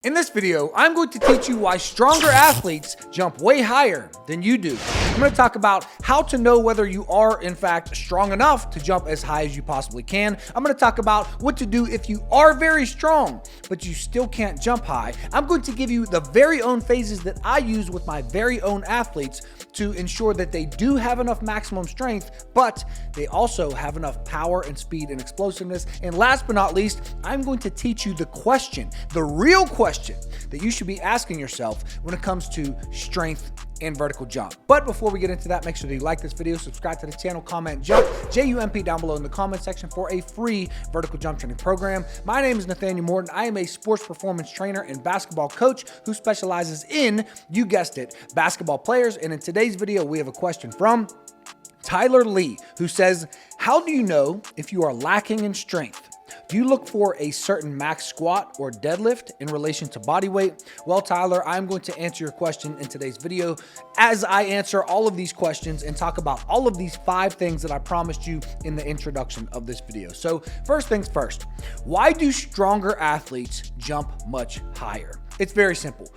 In this video, I'm going to teach you why stronger athletes jump way higher than you do. I'm going to talk about how to know whether you are, in fact, strong enough to jump as high as you possibly can. I'm going to talk about what to do if you are very strong, but you still can't jump high. I'm going to give you the very own phases that I use with my very own athletes to ensure that they do have enough maximum strength, but they also have enough power and speed and explosiveness. And last but not least, I'm going to teach you the question, the real question that you should be asking yourself when it comes to strength and vertical jump. But before we get into that, make sure that you like this video, subscribe to the channel, comment jump, JUMP down below in the comment section for a free vertical jump training program. My name is Nathaniel Morton. I am a sports performance trainer and basketball coach who specializes in, you guessed it, basketball players. And in today's video, we have a question from Tyler Lee, who says, how do you know if you are lacking in strength? Do you look for a certain max squat or deadlift in relation to body weight? Well, Tyler, I'm going to answer your question in today's video as I answer all of these questions and talk about all of these 5 things that I promised you in the introduction of this video. So first things first, why do stronger athletes jump much higher? It's very simple.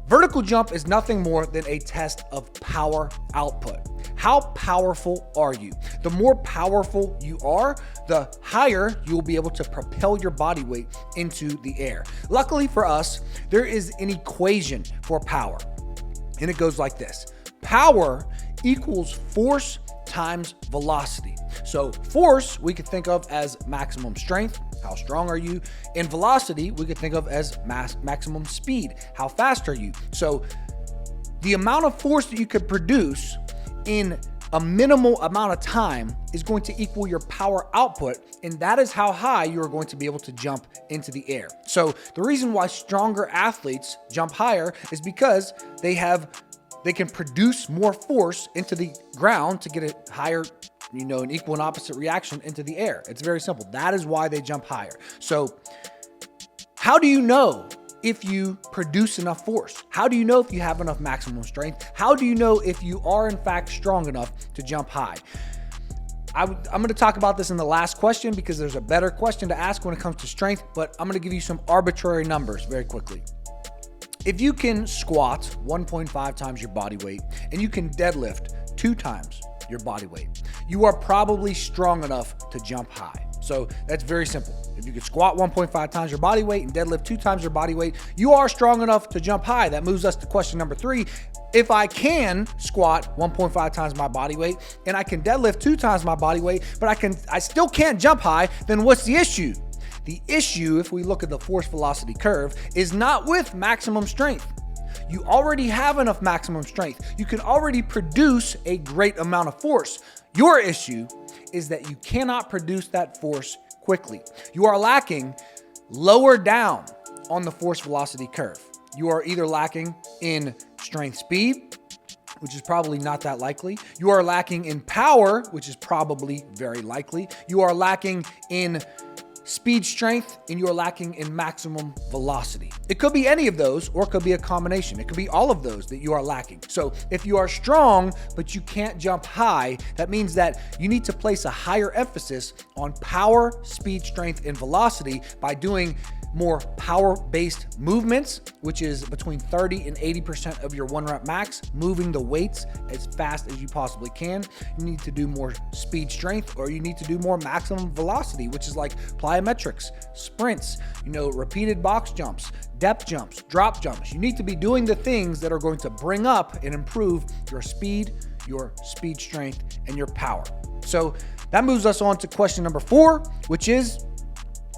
Vertical jump is nothing more than a test of power output. How powerful are you? The more powerful you are, the higher you will be able to propel your body weight into the air. Luckily for us, there is an equation for power, and it goes like this. Power equals force times velocity. So force we could think of as maximum strength. How strong are you? And velocity we could think of as maximum speed. How fast are you? So the amount of force that you could produce in a minimal amount of time is going to equal your power output, and that is how high you are going to be able to jump into the air. So the reason why stronger athletes jump higher is because they can produce more force into the ground to get a higher, an equal and opposite reaction into the air. It's very simple. That is why they jump higher. So how do you know if you produce enough force? How do you know if you have enough maximum strength? How do you know if you are in fact strong enough to jump high? I'm going to talk about this in the last question because there's a better question to ask when it comes to strength, but I'm going to give you some arbitrary numbers very quickly. If you can squat 1.5 times your body weight and you can deadlift 2 times your body weight, you are probably strong enough to jump high. So that's very simple. If you can squat 1.5 times your body weight and deadlift 2 times your body weight, you are strong enough to jump high. That moves us to question number 3. If I can squat 1.5 times my body weight and I can deadlift 2 times my body weight, but I still can't jump high, then what's the issue? The issue, if we look at the force velocity curve, is not with maximum strength. You already have enough maximum strength. You can already produce a great amount of force. Your issue is that you cannot produce that force quickly. You are lacking lower down on the force velocity curve. You are either lacking in strength speed, which is probably not that likely. You are lacking in power, which is probably very likely. You are lacking in speed strength, and you are lacking in maximum velocity. It could be any of those, or it could be a combination. It could be all of those that you are lacking. So if you are strong, but you can't jump high, that means that you need to place a higher emphasis on power, speed, strength, and velocity by doing more power-based movements, which is between 30 and 80% of your 1 rep max, moving the weights as fast as you possibly can. You need to do more speed strength, or you need to do more maximum velocity, which is like plyometrics, sprints, repeated box jumps, depth jumps, drop jumps. You need to be doing the things that are going to bring up and improve your speed strength, and your power. So that moves us on to question number 4, which is,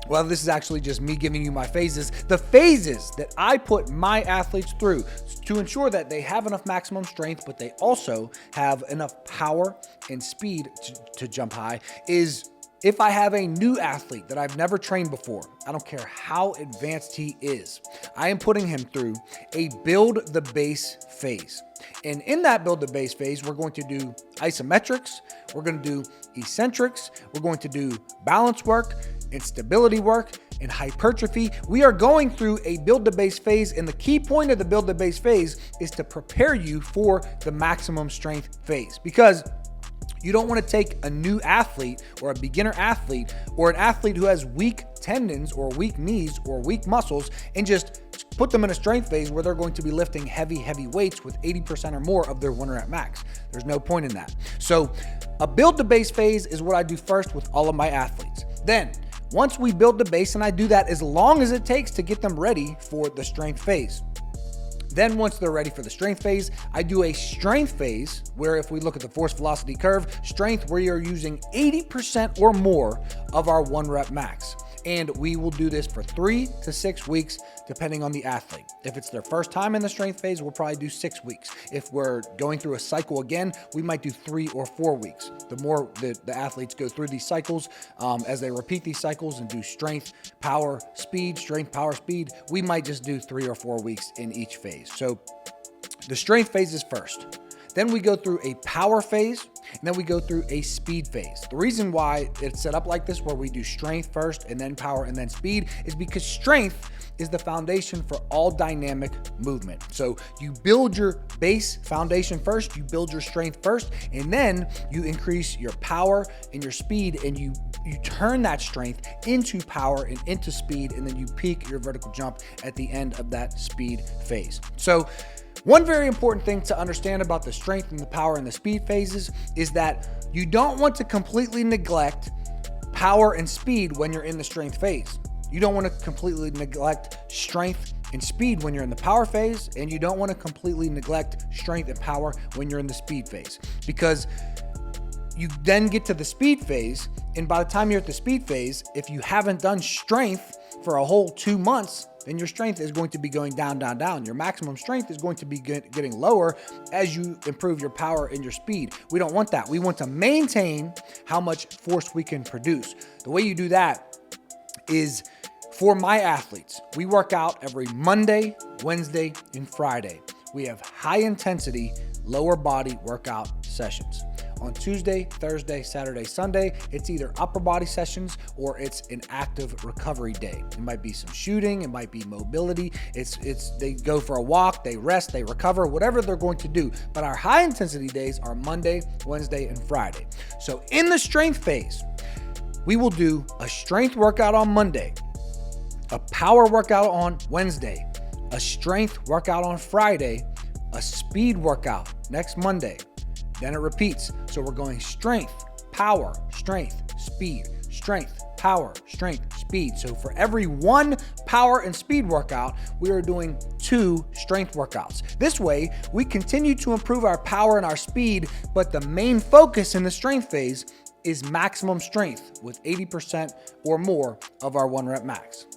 well, this is actually just me giving you my phases. The phases that I put my athletes through to ensure that they have enough maximum strength, but they also have enough power and speed to jump high is if I have a new athlete that I've never trained before. I don't care how advanced he is. I am putting him through a build the base phase. And in that build the base phase, we're going to do isometrics, we're going to do eccentrics, we're going to do balance work and stability work and hypertrophy. We are going through a build the base phase, and the key point of the build the base phase is to prepare you for the maximum strength phase, because you don't want to take a new athlete or a beginner athlete or an athlete who has weak tendons or weak knees or weak muscles and just put them in a strength phase where they're going to be lifting heavy weights with 80% or more of their 1 rep max. There's no point in that. So a build the base phase is what I do first with all of my athletes. Then once we build the base, and I do that as long as it takes to get them ready for the strength phase. Then once they're ready for the strength phase, I do a strength phase where, if we look at the force velocity curve, strength, we are using 80% or more of our 1 rep max. And we will do this for 3 to 6 weeks, depending on the athlete. If it's their first time in the strength phase, we'll probably do 6 weeks. If we're going through a cycle again, we might do 3 or 4 weeks. The more the athletes go through these cycles, as they repeat these cycles and do strength, power, speed, strength, power, speed, we might just do 3 or 4 weeks in each phase. So the strength phase is first. Then we go through a power phase, and then we go through a speed phase. The reason why it's set up like this, where we do strength first and then power and then speed, is because strength is the foundation for all dynamic movement. So you build your base foundation first, you build your strength first, and then you increase your power and your speed, and you turn that strength into power and into speed, and then you peak your vertical jump at the end of that speed phase. So one very important thing to understand about the strength and the power and the speed phases is that you don't want to completely neglect power and speed when you're in the strength phase. You don't want to completely neglect strength and speed when you're in the power phase, and you don't want to completely neglect strength and power when you're in the speed phase, because you then get to the speed phase, and by the time you're at the speed phase, if you haven't done strength for a whole 2 months, then your strength is going to be going down. Your maximum strength is going to be getting lower as you improve your power and your speed. We don't want that. We want to maintain how much force we can produce. The way you do that is, for my athletes, we work out every Monday, Wednesday, and Friday. We have high intensity, lower body workout sessions. On Tuesday, Thursday, Saturday, Sunday, it's either upper body sessions or it's an active recovery day. It might be some shooting, it might be mobility. They go for a walk, they rest, they recover, whatever they're going to do. But our high intensity days are Monday, Wednesday, and Friday. So in the strength phase, we will do a strength workout on Monday, a power workout on Wednesday, a strength workout on Friday, a speed workout next Monday. Then it repeats. So we're going strength, power, strength, speed, strength, power, strength, speed. So for every 1 power and speed workout, we are doing 2 strength workouts. This way, we continue to improve our power and our speed, but the main focus in the strength phase is maximum strength with 80% or more of our 1 rep max.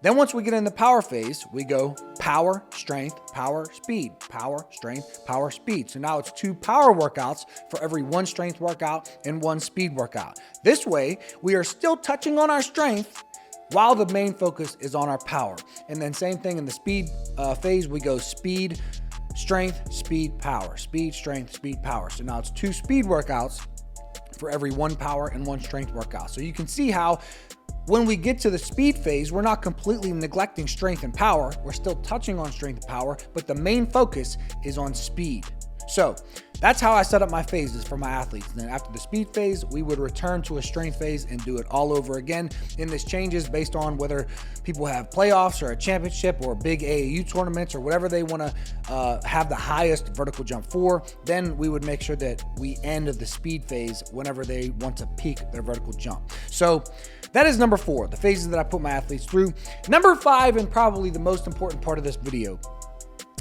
Then once we get in the power phase, we go power, strength, power, speed, power, strength, power, speed. So now it's 2 power workouts for every 1 strength workout and 1 speed workout. This way, we are still touching on our strength while the main focus is on our power. And then same thing in the speed phase, we go speed, strength, speed, power, speed, strength, speed, power. So now it's 2 speed workouts for every 1 power and 1 strength workout. So you can see how when we get to the speed phase, we're not completely neglecting strength and power. We're still touching on strength and power, but the main focus is on speed. So that's how I set up my phases for my athletes. And then after the speed phase, we would return to a strength phase and do it all over again. And this changes based on whether people have playoffs or a championship or big AAU tournaments or whatever they want to have the highest vertical jump for. Then we would make sure that we end the speed phase whenever they want to peak their vertical jump. So that is number 4, the phases that I put my athletes through. Number 5, and probably the most important part of this video,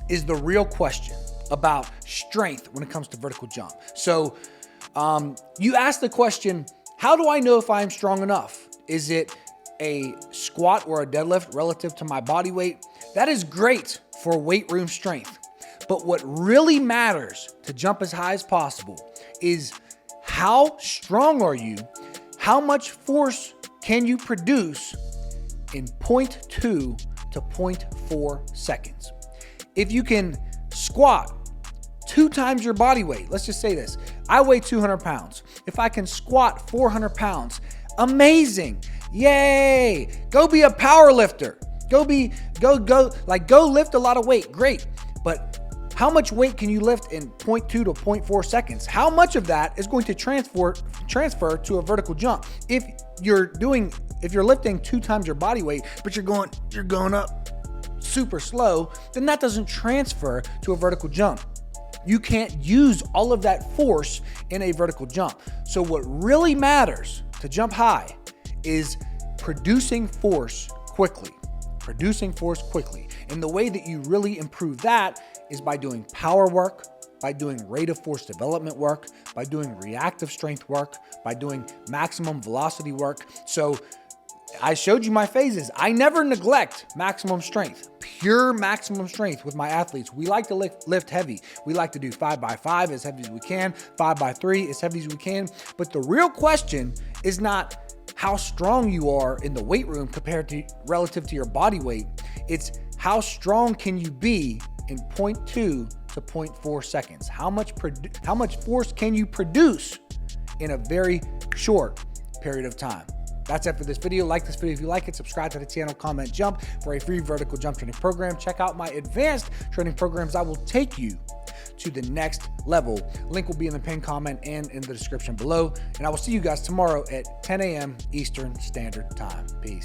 is the real question about strength when it comes to vertical jump. So you ask the question, how do I know if I'm strong enough? Is it a squat or a deadlift relative to my body weight? That is great for weight room strength. But what really matters to jump as high as possible is how strong are you? How much force can you produce in 0.2 to 0.4 seconds? If you can squat 2 times your body weight, let's just say this, I weigh 200 pounds. If I can squat 400 pounds, amazing, yay, go be a power lifter. Go lift a lot of weight, great. But how much weight can you lift in 0.2 to 0.4 seconds? How much of that is going to transfer to a vertical jump? If you're lifting 2 times your body weight, but you're going up super slow, then that doesn't transfer to a vertical jump. You can't use all of that force in a vertical jump. So what really matters to jump high is producing force quickly. And the way that you really improve that is by doing power work, by doing rate of force development work, by doing reactive strength work, by doing maximum velocity work. So I showed you my phases. I never neglect maximum strength, pure maximum strength with my athletes. We like to lift heavy. We like to do 5x5 as heavy as we can, 5x3 as heavy as we can. But the real question is not how strong you are in the weight room compared to relative to your body weight. It's how strong can you be in 0.2 to 0.4 seconds? How much force can you produce in a very short period of time? That's it for this video. Like this video if you like it. Subscribe to the channel, comment, jump for a free vertical jump training program. Check out my advanced training programs that will take you to the next level. Link will be in the pinned comment and in the description below. And I will see you guys tomorrow at 10 a.m. Eastern Standard Time. Peace.